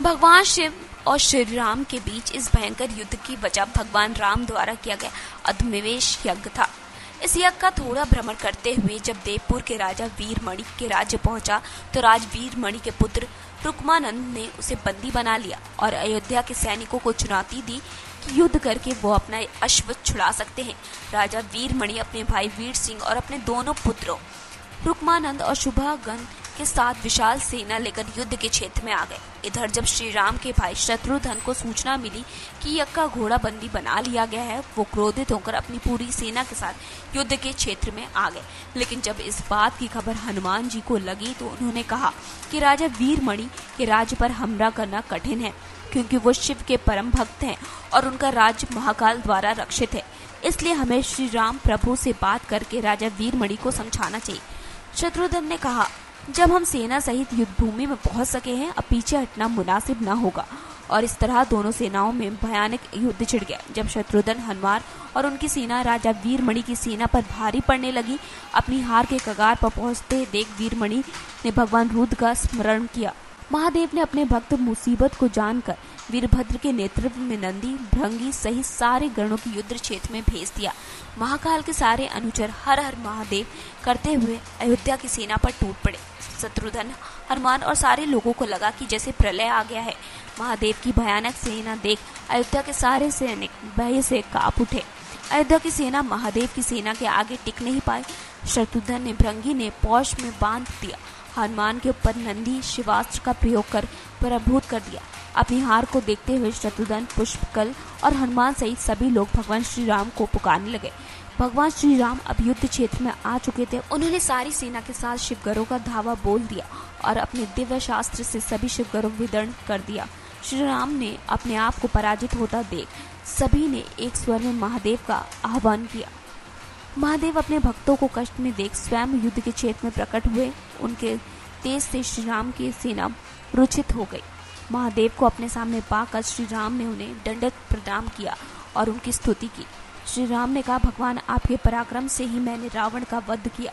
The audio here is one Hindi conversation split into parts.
भगवान शिव और श्री राम के बीच इस भयंकर युद्ध की वजह भगवान राम द्वारा किया गया अग्निवेश यज्ञ था। इस यज्ञ का थोड़ा भ्रमण करते हुए जब देवपुर के राजा वीरमणि के राज्य पहुंचा तो राज वीरमणि के पुत्र रुक्मानंद ने उसे बंदी बना लिया और अयोध्या के सैनिकों को चुनौती दी कि युद्ध करके वो अपना अश्व छुड़ा सकते हैं। राजा वीरमणि अपने भाई वीर सिंह और अपने दोनों पुत्रों रुक्मानंद और शुभागन के साथ विशाल सेना लेकर युद्ध के क्षेत्र में आ गए। इधर जब श्री राम के भाई शत्रुघ्न को सूचना मिली कि यज्ञ का घोड़ा बंदी बना लिया गया है, वो क्रोधित होकर अपनी पूरी सेना के साथ युद्ध के क्षेत्र में आ गए। लेकिन जब इस बात की खबर हनुमान जी को लगी तो उन्होंने कहा कि राजा वीरमणि के राज्य पर हमला करना कठिन है, क्योंकि वो शिव के परम भक्त हैं और उनका राज्य महाकाल द्वारा रक्षित है। इसलिए हमें श्री राम प्रभु से बात करके राजा वीरमणि को समझाना चाहिए। शत्रुघ्न ने कहा, जब हम सेना सहित युद्ध भूमि में पहुंच सके हैं, अब पीछे हटना मुनासिब न होगा। और इस तरह दोनों सेनाओं में भयानक युद्ध छिड़ गया। जब शत्रुघ्न, हनुमान और उनकी सेना राजा वीरमणि की सेना पर भारी पड़ने लगी, अपनी हार के कगार पर पहुंचते देख वीरमणि ने भगवान रुद्र का स्मरण किया। महादेव ने अपने भक्त मुसीबत को जानकर वीरभद्र के नेतृत्व में नंदी, भृंगी सहित सारे गणों की युद्ध क्षेत्र में भेज दिया। महाकाल के सारे अनुचर हर हर महादेव करते हुए अयोध्या की सेना पर टूट पड़े। शत्रुघ्न, हनुमान और सारे लोगों को लगा कि जैसे प्रलय आ गया है। महादेव की भयानक सेना देख अयोध्या के सारे सैनिक भय से कांप उठे। अयोध्या की सेना महादेव की सेना के आगे टिक नहीं पाई। शत्रुघ्न ने भृंगी ने पौष में बांध दिया। हनुमान के ऊपर नंदी शिवास्त्र का प्रयोग कर पराभूत कर दिया। अपनी हार को देखते हुए शत्रुघ्न, पुष्पकल और हनुमान सहित सभी लोग भगवान श्री राम को पुकारने लगे। भगवान श्री राम अब युद्ध क्षेत्र में आ चुके थे। उन्होंने सारी सेना के साथ शिवगरों का धावा बोल दिया और अपने दिव्य शास्त्र से सभी शिवगरों विदर्ण कर दिया। श्री राम ने अपने आप को पराजित होता देख सभी ने एक स्वर में महादेव का आह्वान किया। महादेव अपने भक्तों को कष्ट में देख स्वयं युद्ध के क्षेत्र में प्रकट हुए। उनके तेज से श्री राम की सेना मूर्छित हो गई। महादेव को अपने सामने पाकर श्री राम ने उन्हें दंडवत प्रणाम किया और उनकी स्तुति की। श्री राम ने कहा, भगवान, आपके पराक्रम से ही मैंने रावण का वध किया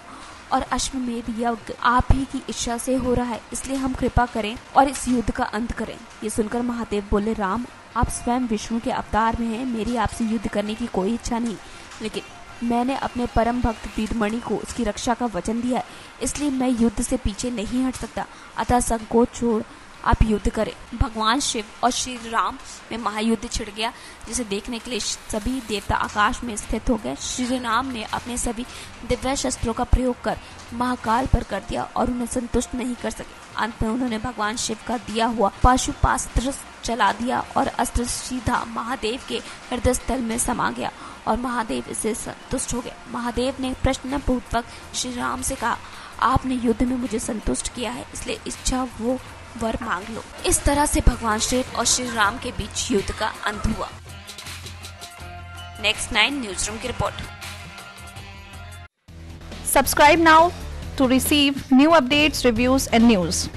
और अश्वमेध यज्ञ आप ही की इच्छा से हो रहा है, इसलिए हम कृपा करें और इस युद्ध का अंत करें। ये सुनकर महादेव बोले, राम, आप स्वयं विष्णु के अवतार में हैं। मेरी आपसे युद्ध करने की कोई इच्छा नहीं, लेकिन मैंने अपने परम भक्त वीरमणि को उसकी रक्षा का वचन दिया है, इसलिए मैं युद्ध से पीछे नहीं हट सकता। अतः संकोच छोड़ आप युद्ध करें। भगवान शिव और श्री राम में महायुद्ध छिड़ गया, जिसे देखने के लिए सभी देवता आकाश में स्थित हो गए। श्री राम ने अपने सभी दिव्य शस्त्रों का प्रयोग कर महाकाल पर कर दिया और उन्हें संतुष्ट नहीं कर सके। अंत में उन्होंने भगवान शिव का दिया हुआ पाशुपास्त्र चला दिया और अस्त्र सीधा महादेव के हृदय स्थल में समा गया और महादेव इससे संतुष्ट हो गए। महादेव ने प्रश्न पूर्वक श्री राम से कहा, आपने युद्ध में मुझे संतुष्ट किया है, इसलिए इच्छा वो वर मांग लो। इस तरह से भगवान शिव और श्री राम के बीच युद्ध का अंत हुआ। नेक्स्ट 9 न्यूज रूम की report. Subscribe now to receive new updates, reviews and news.